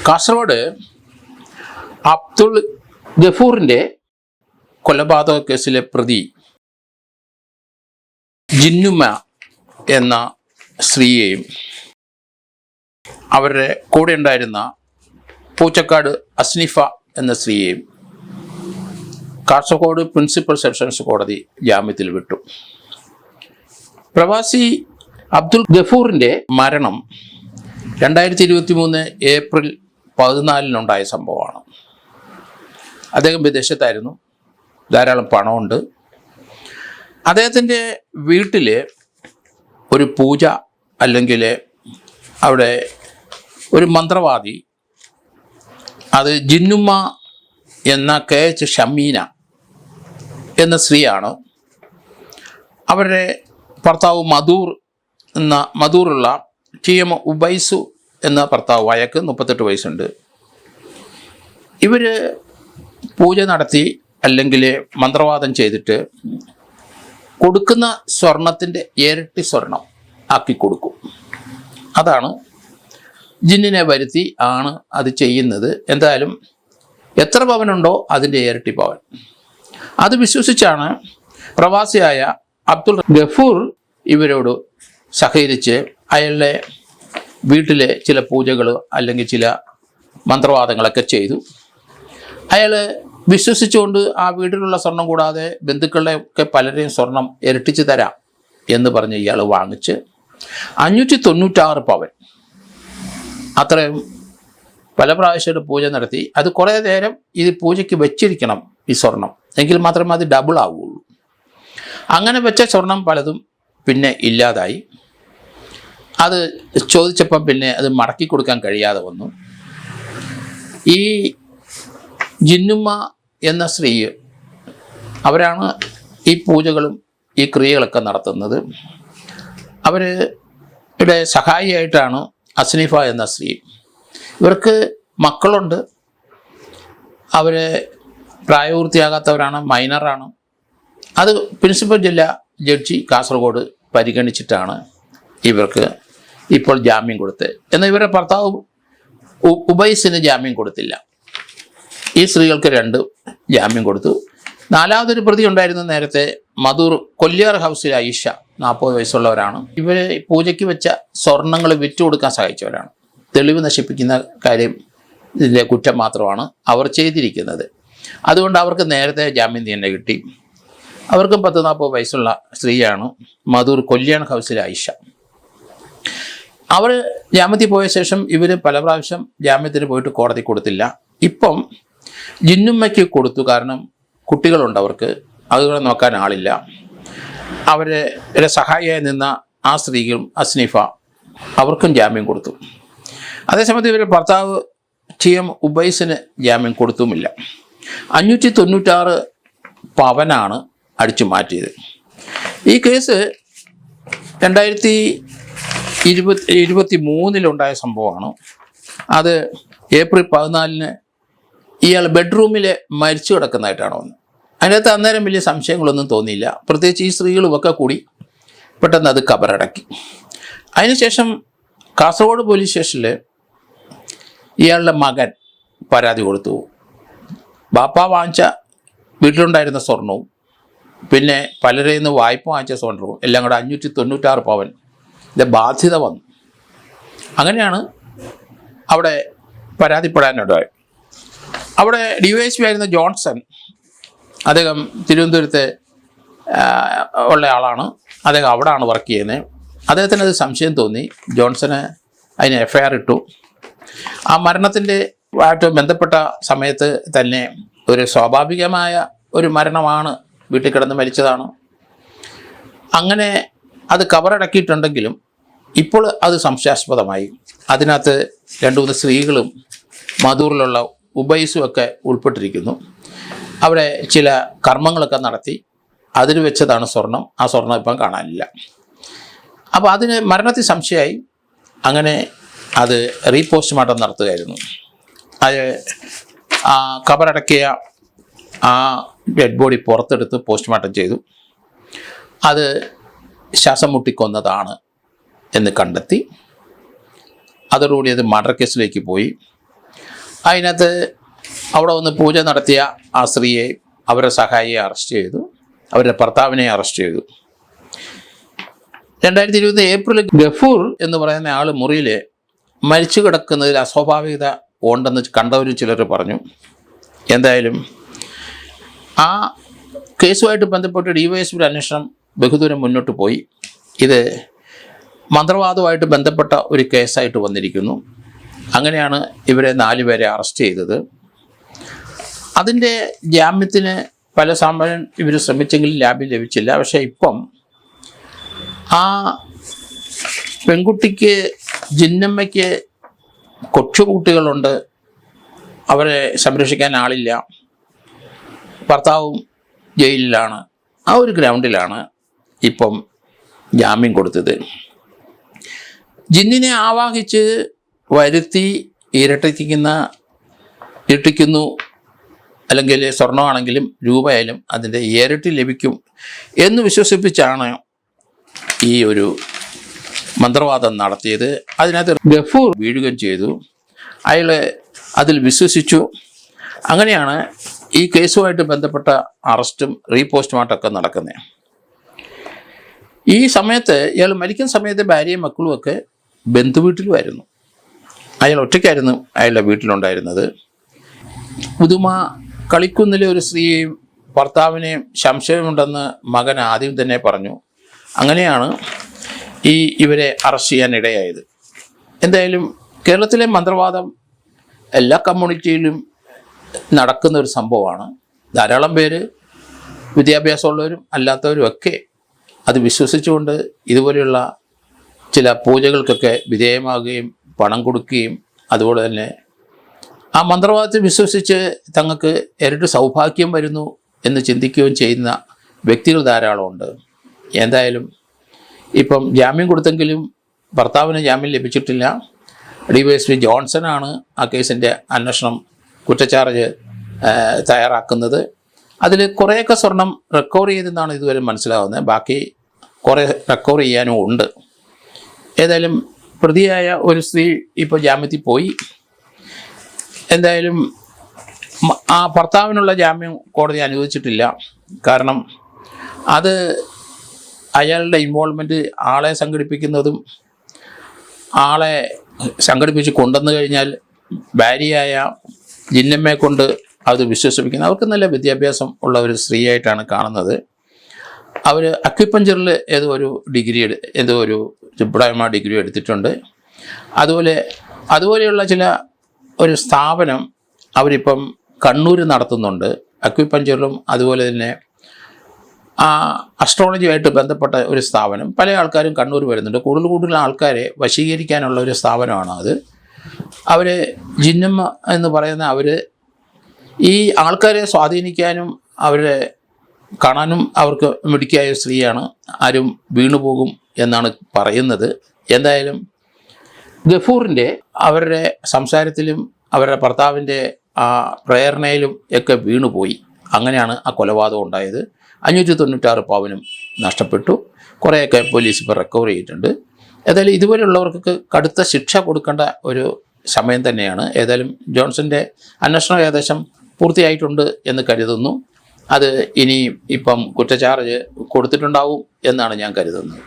കാസർഗോഡ് അബ്ദുൾ ഗഫൂറിൻ്റെ കൊലപാതക കേസിലെ പ്രതി ജിന്നുമ്മ എന്ന സ്ത്രീയെയും അവരുടെ കൂടെ ഉണ്ടായിരുന്ന പൂച്ചക്കാട് അസ്നിഫ എന്ന സ്ത്രീയെയും കാസർഗോഡ് പ്രിൻസിപ്പൽ സെഷൻസ് കോടതി ജാമ്യത്തിൽ വിട്ടു. പ്രവാസി അബ്ദുൾ ഗഫൂറിൻ്റെ മരണം 2023 ഏപ്രിൽ 14 സംഭവമാണ്. അദ്ദേഹം വിദേശത്തായിരുന്നു, ധാരാളം പണമുണ്ട്. അദ്ദേഹത്തിൻ്റെ വീട്ടിൽ ഒരു പൂജ അല്ലെങ്കിൽ അവിടെ ഒരു മന്ത്രവാദി, അത് ജിന്നുമ്മ എന്ന KH ഷമീന എന്ന സ്ത്രീയാണ്. അവരുടെ ഭർത്താവ് മധൂറുള്ള TM ഉബൈസു എന്ന ഭർത്താവ്, അയാൾക്ക് 38 വയസ്സുണ്ട്. ഇവർ പൂജ നടത്തി അല്ലെങ്കിൽ മന്ത്രവാദം ചെയ്തിട്ട് കൊടുക്കുന്ന സ്വർണത്തിൻ്റെ ഇരട്ടി സ്വർണം ആക്കി കൊടുക്കും. അതാണ് ജിന്നിനെ വരുത്തി ആണ് അത് ചെയ്യുന്നത്. എന്തായാലും എത്ര പവനുണ്ടോ അതിൻ്റെ ഇരട്ടി പവൻ. അത് വിശ്വസിച്ചാണ് പ്രവാസിയായ അബ്ദുൾ ഗഫൂർ ഇവരോട് സഹകരിച്ച് അയാളുടെ വീട്ടിലെ ചില പൂജകൾ അല്ലെങ്കിൽ ചില മന്ത്രവാദങ്ങളൊക്കെ ചെയ്തു. അയാൾ വിശ്വസിച്ചുകൊണ്ട് ആ വീട്ടിലുള്ള സ്വർണം കൂടാതെ ബന്ധുക്കളുടെ ഒക്കെ പലരെയും സ്വർണം ഇരട്ടിച്ച് തരാം എന്ന് പറഞ്ഞ് ഇയാൾ വാങ്ങിച്ച് 596 പവൻ അത്രയും പല പ്രാവശ്യമായിട്ട് പൂജ നടത്തി. അത് കുറേ നേരം ഇത് പൂജയ്ക്ക് വെച്ചിരിക്കണം ഈ സ്വർണം, എങ്കിൽ മാത്രമേ അത് ഡബിൾ ആവുകയുള്ളൂ. അങ്ങനെ വെച്ച സ്വർണം പലതും പിന്നെ ഇല്ലാതായി. അത് ചോദിച്ചപ്പം പിന്നെ അത് മടക്കി കൊടുക്കാൻ കഴിയാതെ വന്നു. ഈ ജിന്നുമ്മ എന്ന സ്ത്രീ, അവരാണ് ഈ പൂജകളും ഈ ക്രിയകളൊക്കെ നടത്തുന്നത്. അവരുടെ സഹായിയായിട്ടാണ് അസ്നിഫ എന്ന സ്ത്രീ. ഇവർക്ക് മക്കളുണ്ട്. അവർ പ്രായപൂർത്തിയാകാത്തവരാണ്, മൈനറാണ്. അത് പ്രിൻസിപ്പൽ ജില്ലാ ജഡ്ജി കാസർഗോഡ് പരിഗണിച്ചിട്ടാണ് ഇവർക്ക് ഇപ്പോൾ ജാമ്യം കൊടുത്തത്. എന്നാൽ ഇവരുടെ ഭർത്താവ് ഉബൈസിന് ജാമ്യം കൊടുത്തില്ല. ഈ സ്ത്രീകൾക്ക് 2 ജാമ്യം കൊടുത്തു. 4ാമതൊരു പ്രതി ഉണ്ടായിരുന്ന നേരത്തെ മധൂർ കൊല്ലിയാർ ഹൗസിലെ ഐഷ, 40 വയസ്സുള്ളവരാണ്. ഇവർ പൂജയ്ക്ക് വെച്ച സ്വർണങ്ങൾ വിറ്റുകൊടുക്കാൻ സഹായിച്ചവരാണ്. തെളിവ് നശിപ്പിക്കുന്ന കാര്യം ഇതിലെ കുറ്റം മാത്രമാണ് അവർ ചെയ്തിരിക്കുന്നത്. അതുകൊണ്ട് അവർക്ക് നേരത്തെ ജാമ്യം തന്നെ കിട്ടി. അവർക്കും 40 വയസ്സുള്ള സ്ത്രീയാണ് മധൂർ കൊല്ലിയാർ ഹൗസിലെ ഐഷ. അവർ ജാമ്യത്തിൽ പോയ ശേഷം ഇവർ പല പ്രാവശ്യം ജാമ്യത്തിന് പോയിട്ട് കോടതി കൊടുത്തില്ല. ഇപ്പം ജിന്നുമ്മയ്ക്ക് കൊടുത്തു. കാരണം കുട്ടികളുണ്ട് അവർക്ക്, അതുപോലെ നോക്കാൻ ആളില്ല. അവരുടെ സഹായിയായി നിന്ന ആ സ്ത്രീകളും അസ്നിഫ, അവർക്കും ജാമ്യം കൊടുത്തു. അതേസമയത്ത് ഇവരുടെ ഭർത്താവ് TM ഉബൈസിന് ജാമ്യം കൊടുത്തുമില്ല. 596 പവനാണ് അടിച്ചു മാറ്റിയത്. ഈ കേസ് 2023 സംഭവമാണ്. അത് ഏപ്രിൽ 14 ഇയാൾ ബെഡ്റൂമിൽ മരിച്ചു കിടക്കുന്നതായിട്ടാണ് വന്നത്. അതിനകത്ത് അന്നേരം വലിയ സംശയങ്ങളൊന്നും തോന്നിയില്ല. പ്രത്യേകിച്ച് ഈ സ്ത്രീകളുമൊക്കെ കൂടി പെട്ടെന്ന് അത് കബറടക്കി. അതിനുശേഷം കാസർഗോഡ് പോലീസ് സ്റ്റേഷനിൽ ഇയാളുടെ മകൻ പരാതി കൊടുത്തു. ബാപ്പ വാങ്ങിച്ച വീട്ടിലുണ്ടായിരുന്ന സ്വർണവും പിന്നെ പലരിൽ നിന്ന് വായ്പ വാങ്ങിച്ച സ്വർണവും എല്ലാം കൂടെ 596 പവൻ ഇതിൻ്റെ ബാധ്യത വന്നു. അങ്ങനെയാണ് അവിടെ പരാതിപ്പെടാനുണ്ടായത്. അവിടെ DYSP ആയിരുന്ന ജോൺസൺ, അദ്ദേഹം തിരുവനന്തപുരത്തെ ഉള്ള ആളാണ്. അദ്ദേഹം അവിടെയാണ് വർക്ക് ചെയ്യുന്നത്. അദ്ദേഹത്തിന് അത് സംശയം തോന്നി. ജോൺസന് അതിന് FIR ഇട്ടു. ആ മരണത്തിൻ്റെ ആയിട്ട് ബന്ധപ്പെട്ട സമയത്ത് തന്നെ ഒരു സ്വാഭാവികമായ ഒരു മരണമാണ്, വീട്ടിൽ കിടന്ന് മരിച്ചതാണ്. അങ്ങനെ അത് കബറടക്കിയിട്ടുണ്ടെങ്കിലും ഇപ്പോൾ അത് സംശയാസ്പദമായി. അതിനകത്ത് 2-3 സ്ത്രീകളും മധൂറിലുള്ള ഉബൈസും ഒക്കെ ഉൾപ്പെട്ടിരിക്കുന്നു. അവിടെ ചില കർമ്മങ്ങളൊക്കെ നടത്തി അതിന് വെച്ചതാണ് സ്വർണം. ആ സ്വർണം ഇപ്പം കാണാനില്ല. അപ്പോൾ അതിന് മരണത്തിൽ സംശയമായി. അങ്ങനെ അത് റീപോസ്റ്റ്മോർട്ടം നടത്തുകയായിരുന്നു. അത് കബറടക്കിയ ആ ഡെഡ് ബോഡി പുറത്തെടുത്ത് പോസ്റ്റ്മോർട്ടം ചെയ്തു. അത് ശ്വാസം മുട്ടിക്കൊന്നതാണ് എന്ന് കണ്ടെത്തി. അതോടുകൂടി അത് മർഡർ കേസിലേക്ക് പോയി. അതിനകത്ത് അവിടെ വന്ന് പൂജ നടത്തിയ ആ സ്ത്രീയെ, അവരുടെ സഹായിയെ അറസ്റ്റ് ചെയ്തു, അവരുടെ ഭർത്താവിനെ അറസ്റ്റ് ചെയ്തു. 2020 ഏപ്രിൽ ഗഫൂർ എന്ന് പറയുന്ന ആൾ മുറിയിൽ മരിച്ചു കിടക്കുന്നതിൽ അസ്വാഭാവികത ഉണ്ടെന്ന് കണ്ടവരും ചിലർ പറഞ്ഞു. എന്തായാലും ആ കേസുമായിട്ട് ബന്ധപ്പെട്ട് ഡിവൈഎസ്പിയുടെ അന്വേഷണം ബഹുദൂരം മുന്നോട്ട് പോയി. ഇത് മന്ത്രവാദവുമായിട്ട് ബന്ധപ്പെട്ട ഒരു കേസായിട്ട് വന്നിരിക്കുന്നു. അങ്ങനെയാണ് ഇവരെ 4 പേരെ അറസ്റ്റ് ചെയ്തത്. അതിൻ്റെ ജാമ്യത്തിന് പല സമയം ഇവർ ശ്രമിച്ചെങ്കിലും ലാഭ്യം ലഭിച്ചില്ല. പക്ഷേ ഇപ്പം ആ പെൺകുട്ടിക്ക്, ജിന്നമ്മയ്ക്ക് കൊച്ചുകുട്ടികളുണ്ട്, അവരെ സംരക്ഷിക്കാൻ ആളില്ല, ഭർത്താവും ജയിലിലാണ്. ആ ഒരു ഗ്രൗണ്ടിലാണ് ഇപ്പം ജാമ്യം കൊടുത്തത്. ജിന്നിനെ ആവാഹിച്ച് വരുത്തി ഇരട്ടിക്കുന്നു, അല്ലെങ്കിൽ സ്വർണ്ണമാണെങ്കിലും രൂപയായാലും അതിൻ്റെ ഇരട്ടി ലഭിക്കും എന്ന് വിശ്വസിപ്പിച്ചാണ് ഈ ഒരു മന്ത്രവാദം നടത്തിയത്. അതിനകത്ത് ഗഫൂർ വീഴുകയും ചെയ്തു. അയാൾ അതിൽ വിശ്വസിച്ചു. അങ്ങനെയാണ് ഈ കേസുമായിട്ട് ബന്ധപ്പെട്ട അറസ്റ്റും റീപോസ്റ്റ്മോർട്ടമൊക്കെ നടക്കുന്നത്. ഈ സമയത്ത് ഇയാൾ മരിക്കുന്ന സമയത്ത് ഭാര്യയും മക്കളുമൊക്കെ ബന്ധുവീട്ടിലുമായിരുന്നു. അയാൾ ഒറ്റയ്ക്കായിരുന്നു അയാളുടെ വീട്ടിലുണ്ടായിരുന്നത്. പുതുമ കളിക്കുന്നിലെ ഒരു സ്ത്രീയെയും ഭർത്താവിനെയും സംശയമുണ്ടെന്ന് മകൻ ആദ്യം തന്നെ പറഞ്ഞു. അങ്ങനെയാണ് ഇവരെ അറസ്റ്റ് ചെയ്യാൻ ഇടയായത്. എന്തായാലും കേരളത്തിലെ മന്ത്രവാദം എല്ലാ കമ്മ്യൂണിറ്റിയിലും നടക്കുന്ന ഒരു സംഭവമാണ്. ധാരാളം പേര്, വിദ്യാഭ്യാസമുള്ളവരും അല്ലാത്തവരും ഒക്കെ അത് വിശ്വസിച്ചുകൊണ്ട് ഇതുപോലെയുള്ള ചില പൂജകൾക്കൊക്കെ വിധേയമാകുകയും പണം കൊടുക്കുകയും അതുപോലെ തന്നെ ആ മന്ത്രവാദത്തെ വിശ്വസിച്ച് തങ്ങൾക്ക് ഇരട്ടി സൗഭാഗ്യം വരുന്നു എന്ന് ചിന്തിക്കുകയും ചെയ്യുന്ന വ്യക്തികൾ ധാരാളമുണ്ട്. എന്തായാലും ഇപ്പം ജാമ്യം കൊടുത്തെങ്കിലും ഭർത്താവിന് ജാമ്യം ലഭിച്ചിട്ടില്ല. ഡിവൈഎസ്പി ജോൺസനാണ് ആ കേസിൻ്റെ അന്വേഷണം, കുറ്റച്ചാർജ് തയ്യാറാക്കുന്നത്. അതിൽ കുറേയൊക്കെ സ്വർണം റിക്കവർ ചെയ്തെന്നാണ് ഇതുവരെ മനസ്സിലാവുന്നത്. ബാക്കി കുറേ റിക്കവർ ചെയ്യാനും ഉണ്ട്. ഏതായാലും പ്രതിയായ ഒരു സ്ത്രീ ഇപ്പോൾ ജാമ്യത്തിൽ പോയി. എന്തായാലും ആ ഭർത്താവിനുള്ള ജാമ്യം കോടതി അനുവദിച്ചിട്ടില്ല. കാരണം അത് അയാളുടെ ഇൻവോൾവ്മെൻറ്റ്, ആളെ സംഘടിപ്പിക്കുന്നതും ആളെ സംഘടിപ്പിച്ച് കൊണ്ടുവന്നു കഴിഞ്ഞാൽ ഭാര്യയായ ജിന്നമ്മയെ കൊണ്ട് അത് വിശ്വസിപ്പിക്കുന്നത്. അവർക്ക് നല്ല വിദ്യാഭ്യാസം ഉള്ള ഒരു സ്ത്രീയായിട്ടാണ് കാണുന്നത്. അവർ അക്യുപഞ്ചറിൽ ഏതോ ഒരു ഡിപ്ലോമ ഡിഗ്രി എടുത്തിട്ടുണ്ട്. അതുപോലെയുള്ള ഒരു സ്ഥാപനം അവരിപ്പം കണ്ണൂർ നടത്തുന്നുണ്ട്. അക്യുപഞ്ചറിലും അതുപോലെ തന്നെ അസ്ട്രോളജിയുമായിട്ട് ബന്ധപ്പെട്ട ഒരു സ്ഥാപനം. പല ആൾക്കാരും കണ്ണൂർ വരുന്നുണ്ട്. കൂടുതൽ ആൾക്കാരെ വശീകരിക്കാനുള്ള ഒരു സ്ഥാപനമാണ് അത്. അവർ ജിന്നമ്മ എന്ന് പറയുന്ന അവർ ഈ ആൾക്കാരെ സ്വാധീനിക്കാനും അവരെ കാണാനും അവർക്ക് മിടുക്കിയായ സ്ത്രീയാണ്. ആരും വീണുപോകും എന്നാണ് പറയുന്നത്. എന്തായാലും ഗഫൂറിൻ്റെ അവരുടെ സംസാരത്തിലും അവരുടെ ഭർത്താവിൻ്റെ ആ പ്രേരണയിലും ഒക്കെ വീണുപോയി. അങ്ങനെയാണ് ആ കൊലപാതകം ഉണ്ടായത്. 596 പവനും നഷ്ടപ്പെട്ടു. കുറേയൊക്കെ പോലീസ് ഇപ്പോൾ റിക്കവർ ചെയ്തിട്ടുണ്ട്. ഏതായാലും ഇതുവരെയുള്ളവർക്കൊക്കെ കടുത്ത ശിക്ഷ കൊടുക്കേണ്ട ഒരു സമയം തന്നെയാണ്. ഏതായാലും ജോൺസൻ്റെ അന്വേഷണം ഏകദേശം പൂർത്തിയായിട്ടുണ്ട് എന്ന് കരുതുന്നു. അത് ഇപ്പം കുറ്റച്ചാർജ് കൊടുത്തിട്ടുണ്ടാവും എന്നാണ് ഞാൻ കരുതുന്നത്.